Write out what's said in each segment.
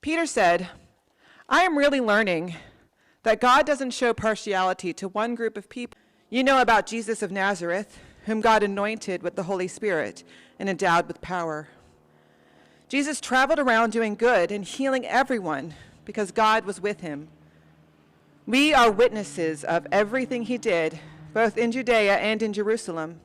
Peter said, I am really learning that God doesn't show partiality to one group of people. You know about Jesus of Nazareth, whom God anointed with the Holy Spirit and endowed with power. Jesus traveled around doing good and healing everyone because God was with him. We are witnesses of everything he did, both in Judea and in Jerusalem.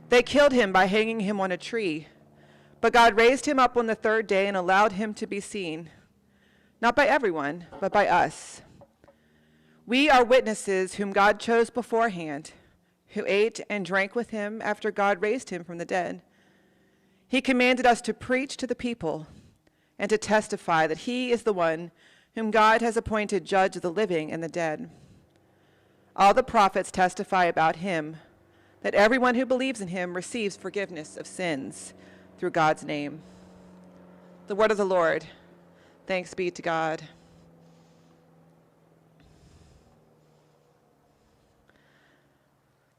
They killed him by hanging him on a tree, but God raised him up on the third day and allowed him to be seen, not by everyone, but by us. We are witnesses whom God chose beforehand, who ate and drank with him after God raised him from the dead. He commanded us to preach to the people and to testify that he is the one whom God has appointed judge of the living and the dead. All the prophets testify about him, that everyone who believes in him receives forgiveness of sins through God's name. The word of the Lord. Thanks be to God.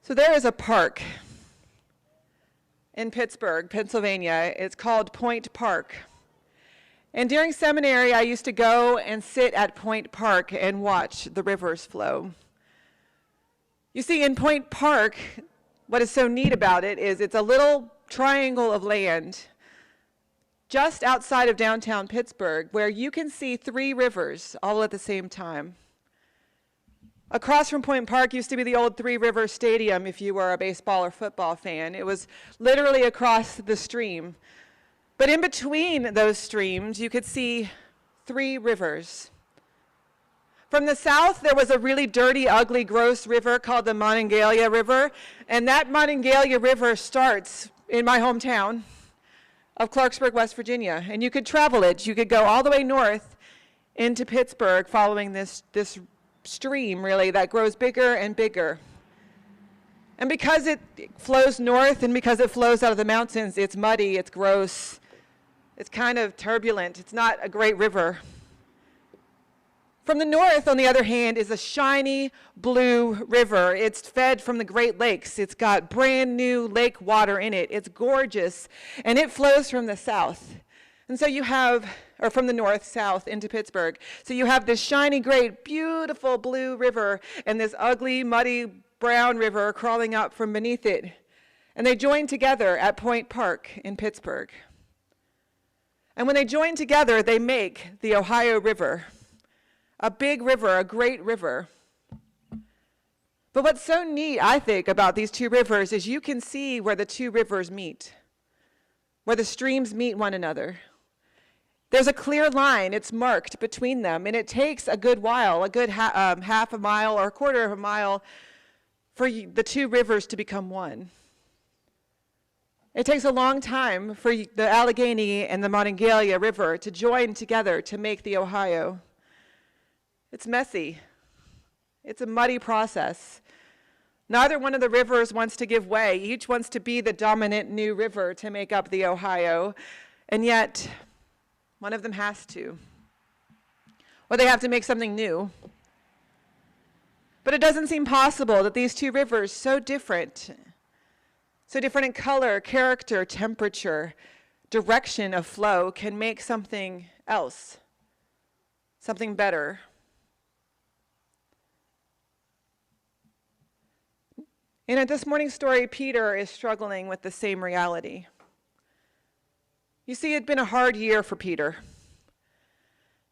So there is a park in Pittsburgh, Pennsylvania. It's called Point Park. And during seminary, I used to go and sit at Point Park and watch the rivers flow. You see, in Point Park, what is so neat about it is it's a little triangle of land just outside of downtown Pittsburgh where you can see three rivers all at the same time. Across from Point Park used to be the old Three Rivers Stadium if you were a baseball or football fan. It was literally across the stream. But in between those streams, you could see three rivers. From the south, there was a really dirty, ugly, gross river called the Monongalia River. And that Monongalia River starts in my hometown of Clarksburg, West Virginia. And you could travel it. You could go all the way north into Pittsburgh following this stream, really, that grows bigger and bigger. And because it flows north and because it flows out of the mountains, it's muddy, it's gross, it's kind of turbulent. It's not a great river. From the north, on the other hand, is a shiny blue river. It's fed from the Great Lakes. It's got brand new lake water in it. It's gorgeous, and it flows from the south. And so you have, or from the north, south into Pittsburgh. So you have this shiny, great, beautiful blue river and this ugly, muddy, brown river crawling up from beneath it. And they join together at Point Park in Pittsburgh. And when they join together, they make the Ohio River. A big river, a great river. But what's so neat, I think, about these two rivers is you can see where the two rivers meet, where the streams meet one another. There's a clear line, it's marked between them, and it takes a good while, a good half a mile or a quarter of a mile for the two rivers to become one. It takes a long time for the Allegheny and the Monongalia River to join together to make the Ohio. It's messy. It's a muddy process. Neither one of the rivers wants to give way. Each wants to be the dominant new river to make up the Ohio, and yet one of them has to. Or they have to make something new. But it doesn't seem possible that these two rivers, so different in color, character, temperature, direction of flow, can make something else, something better. And in this morning's story, Peter is struggling with the same reality. You see, it had been a hard year for Peter.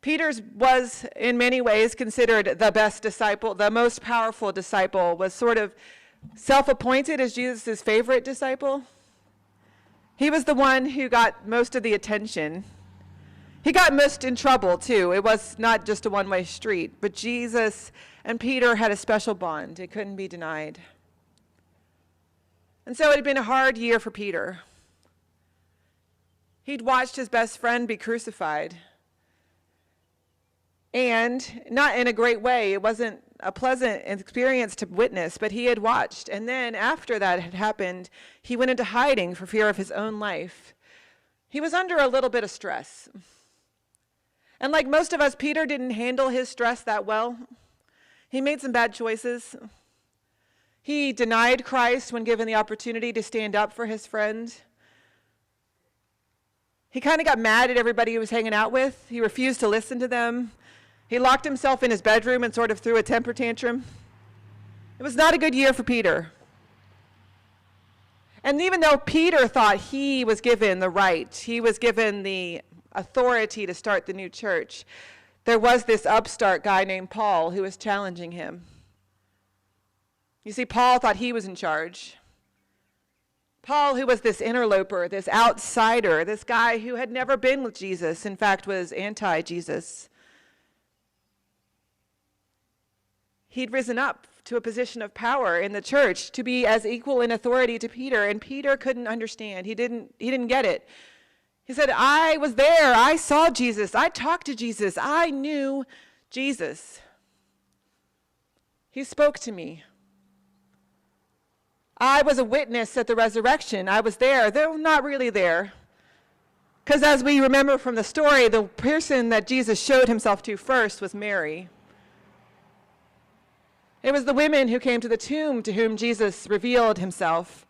Peter was, in many ways, considered the best disciple, the most powerful disciple, was sort of self-appointed as Jesus' favorite disciple. He was the one who got most of the attention. He got most in trouble, too. It was not just a one-way street, but Jesus and Peter had a special bond. It couldn't be denied. And so it had been a hard year for Peter. He'd watched his best friend be crucified. And not in a great way. It wasn't a pleasant experience to witness, but he had watched. And then after that had happened, he went into hiding for fear of his own life. He was under a little bit of stress. And like most of us, Peter didn't handle his stress that well. He made some bad choices. He denied Christ when given the opportunity to stand up for his friend. He kind of got mad at everybody he was hanging out with. He refused to listen to them. He locked himself in his bedroom and sort of threw a temper tantrum. It was not a good year for Peter. And even though Peter thought he was given the right, he was given the authority to start the new church, there was this upstart guy named Paul who was challenging him. You see, Paul thought he was in charge. Paul, who was this interloper, this outsider, this guy who had never been with Jesus, in fact, was anti-Jesus. He'd risen up to a position of power in the church to be as equal in authority to Peter, and Peter couldn't understand. He didn't get it. He said, I was there. I saw Jesus. I talked to Jesus. I knew Jesus. He spoke to me. I was a witness at the resurrection. I was there, though not really there. Because as we remember from the story, the person that Jesus showed himself to first was Mary. It was the women who came to the tomb to whom Jesus revealed himself.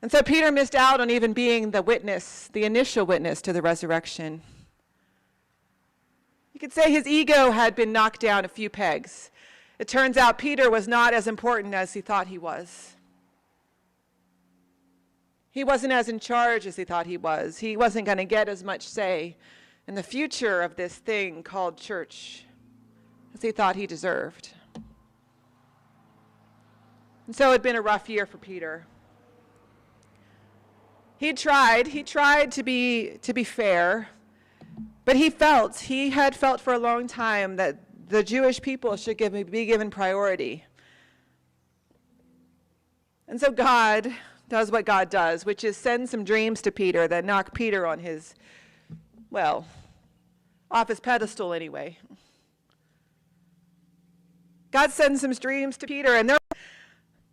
And so Peter missed out on even being the witness, the initial witness to the resurrection. You could say his ego had been knocked down a few pegs. It turns out Peter was not as important as he thought he was. He wasn't as in charge as he thought he was. He wasn't going to get as much say in the future of this thing called church as he thought he deserved. And so it had been a rough year for Peter. He tried to be fair, but he had felt for a long time that the Jewish people should be given priority. And so God does what God does, which is send some dreams to Peter that knock Peter on his, well, off his pedestal anyway. God sends some dreams to Peter, and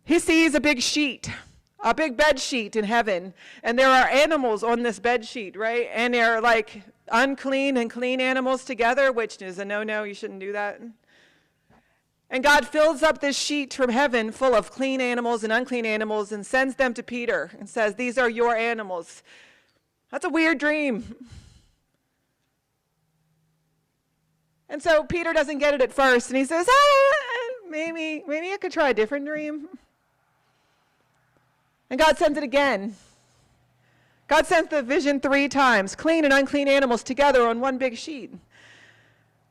he sees a big sheet, a big bed sheet in heaven, and there are animals on this bed sheet, right? And they're like unclean and clean animals together, which is a no-no. You shouldn't do that. And God fills up this sheet from heaven full of clean animals and unclean animals and sends them to Peter and says, these are your animals. That's a weird dream. And so Peter doesn't get it at first, and he says, maybe I could try a different dream. And God sends it again. God sent the vision 3 times, clean and unclean animals together on one big sheet.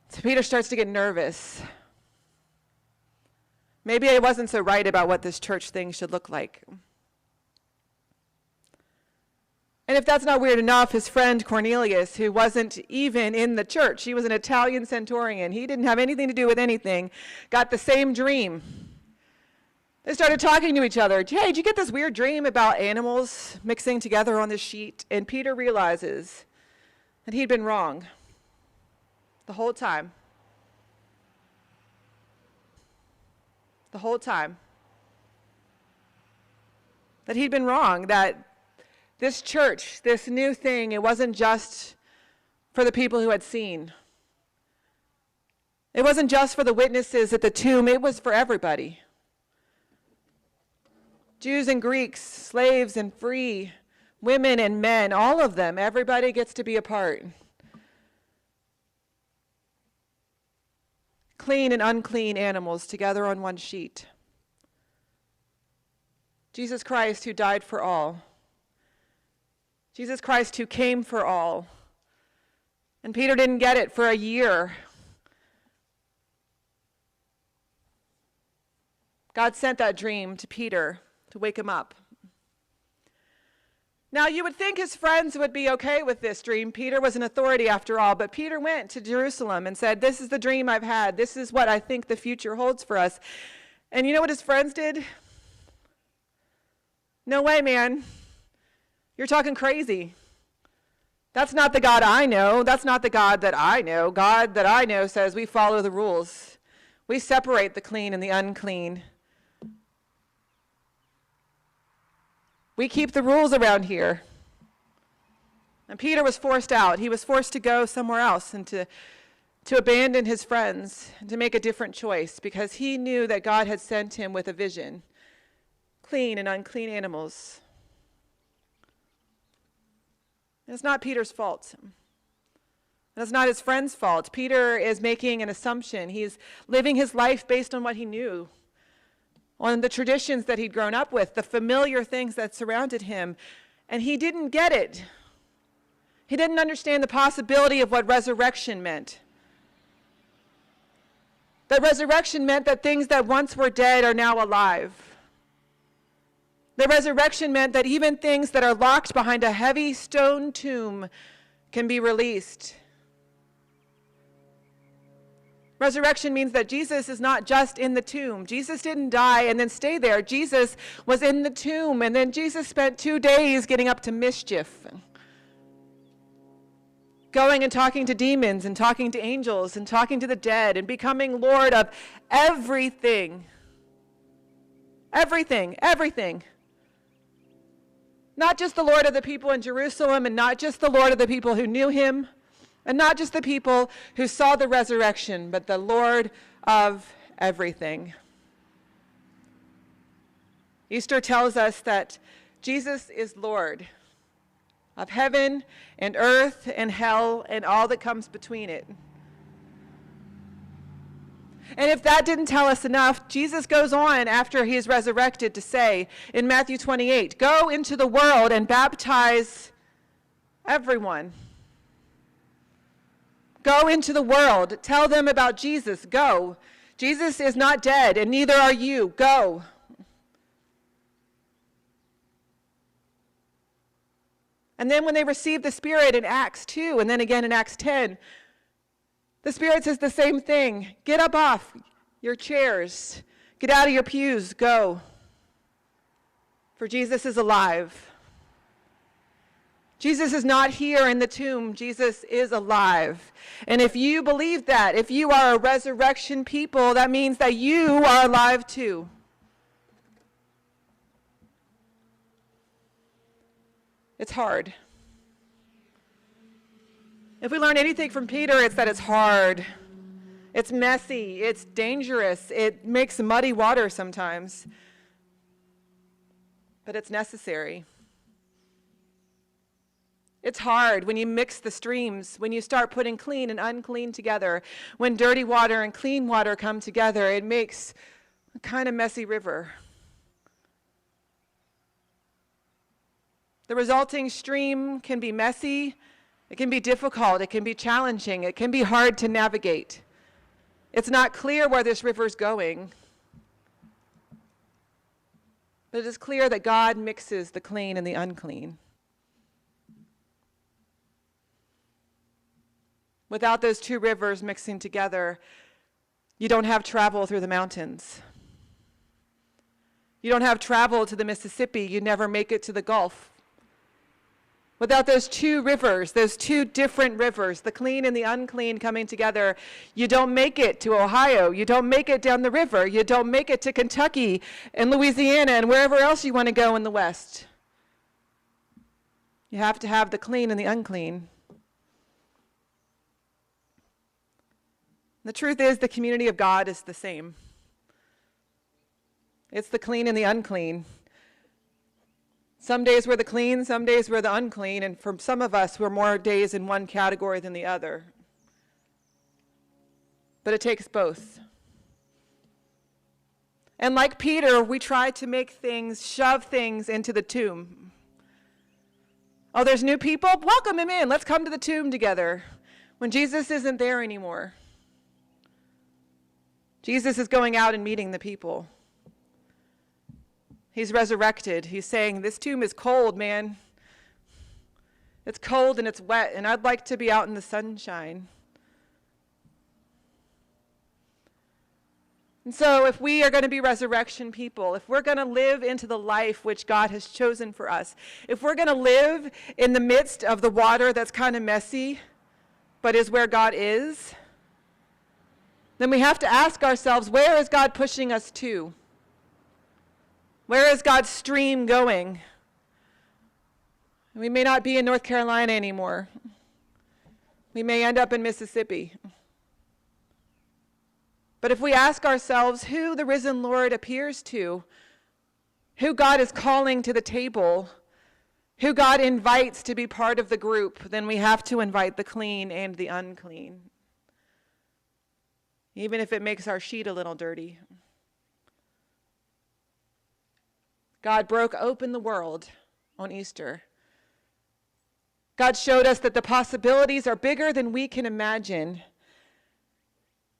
So Peter starts to get nervous. Maybe I wasn't so right about what this church thing should look like. And if that's not weird enough, his friend Cornelius, who wasn't even in the church, he was an Italian centurion, he didn't have anything to do with anything, got the same dream. They started talking to each other. Hey, did you get this weird dream about animals mixing together on this sheet? And Peter realizes that he'd been wrong the whole time. The whole time. That he'd been wrong, that this church, this new thing, it wasn't just for the people who had seen. It wasn't just for the witnesses at the tomb, it was for everybody. Jews and Greeks, slaves and free, women and men, all of them, everybody gets to be a part. Clean and unclean animals together on one sheet. Jesus Christ who died for all. Jesus Christ who came for all. And Peter didn't get it for a year. God sent that dream to Peter to wake him up. Now, you would think his friends would be okay with this dream. Peter was an authority after all, but Peter went to Jerusalem and said, this is the dream I've had. This is what I think the future holds for us. And you know what his friends did? No way, man. You're talking crazy. That's not the God I know. That's not the God that I know. God that I know says we follow the rules. We separate the clean and the unclean. We keep the rules around here. And Peter was forced out. He was forced to go somewhere else and to abandon his friends and to make a different choice because he knew that God had sent him with a vision. Clean and unclean animals. And it's not Peter's fault. And it's not his friend's fault. Peter is making an assumption. He's living his life based on what he knew, on the traditions that he'd grown up with, the familiar things that surrounded him. And he didn't get it. He didn't understand the possibility of what resurrection meant. That resurrection meant that things that once were dead are now alive. The resurrection meant that even things that are locked behind a heavy stone tomb can be released. Resurrection means that Jesus is not just in the tomb. Jesus didn't die and then stay there. Jesus was in the tomb, and then Jesus spent 2 days getting up to mischief, going and talking to demons and talking to angels and talking to the dead and becoming Lord of everything. Everything, everything. Not just the Lord of the people in Jerusalem, and not just the Lord of the people who knew him, and not just the people who saw the resurrection, but the Lord of everything. Easter tells us that Jesus is Lord of heaven and earth and hell and all that comes between it. And if that didn't tell us enough, Jesus goes on after he is resurrected to say in Matthew 28, "Go into the world and baptize everyone." Go into the world. Tell them about Jesus. Go. Jesus is not dead, and neither are you. Go. And then when they received the Spirit in Acts 2, and then again in Acts 10, the Spirit says the same thing. Get up off your chairs. Get out of your pews. Go. For Jesus is alive. Jesus is not here in the tomb. Jesus is alive. And if you believe that, if you are a resurrection people, that means that you are alive too. It's hard. If we learn anything from Peter, it's that it's hard. It's messy. It's dangerous. It makes muddy water sometimes. But it's necessary. It's hard when you mix the streams, when you start putting clean and unclean together. When dirty water and clean water come together, it makes a kind of messy river. The resulting stream can be messy, it can be difficult, it can be challenging, it can be hard to navigate. It's not clear where this river is going. But it is clear that God mixes the clean and the unclean. Without those two rivers mixing together, you don't have travel through the mountains. You don't have travel to the Mississippi. You never make it to the Gulf. Without those two rivers, those two different rivers, the clean and the unclean coming together, you don't make it to Ohio. You don't make it down the river. You don't make it to Kentucky and Louisiana and wherever else you want to go in the West. You have to have the clean and the unclean. The truth is, the community of God is the same. It's the clean and the unclean. Some days we're the clean, some days we're the unclean, and for some of us, we're more days in one category than the other. But it takes both. And like Peter, we try to make things, shove things into the tomb. Oh, there's new people? Welcome him in. Let's come to the tomb together. When Jesus isn't there anymore. Jesus is going out and meeting the people. He's resurrected. He's saying, this tomb is cold, man. It's cold and it's wet, and I'd like to be out in the sunshine. And so if we are going to be resurrection people, if we're going to live into the life which God has chosen for us, if we're going to live in the midst of the water that's kind of messy, but is where God is, then we have to ask ourselves, where is God pushing us to? Where is God's stream going? We may not be in North Carolina anymore. We may end up in Mississippi. But if we ask ourselves who the risen Lord appears to, who God is calling to the table, who God invites to be part of the group, then we have to invite the clean and the unclean, even if it makes our sheet a little dirty. God broke open the world on Easter. God showed us that the possibilities are bigger than we can imagine,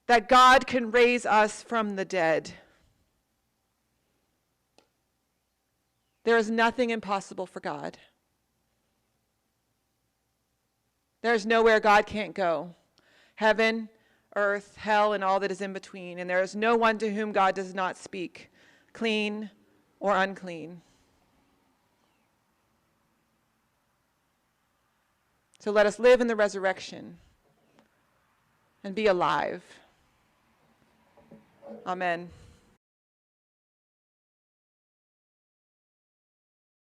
that God can raise us from the dead. There is nothing impossible for God. There is nowhere God can't go. Heaven, earth, hell, and all that is in between. And there is no one to whom God does not speak, clean or unclean. So let us live in the resurrection and be alive. Amen.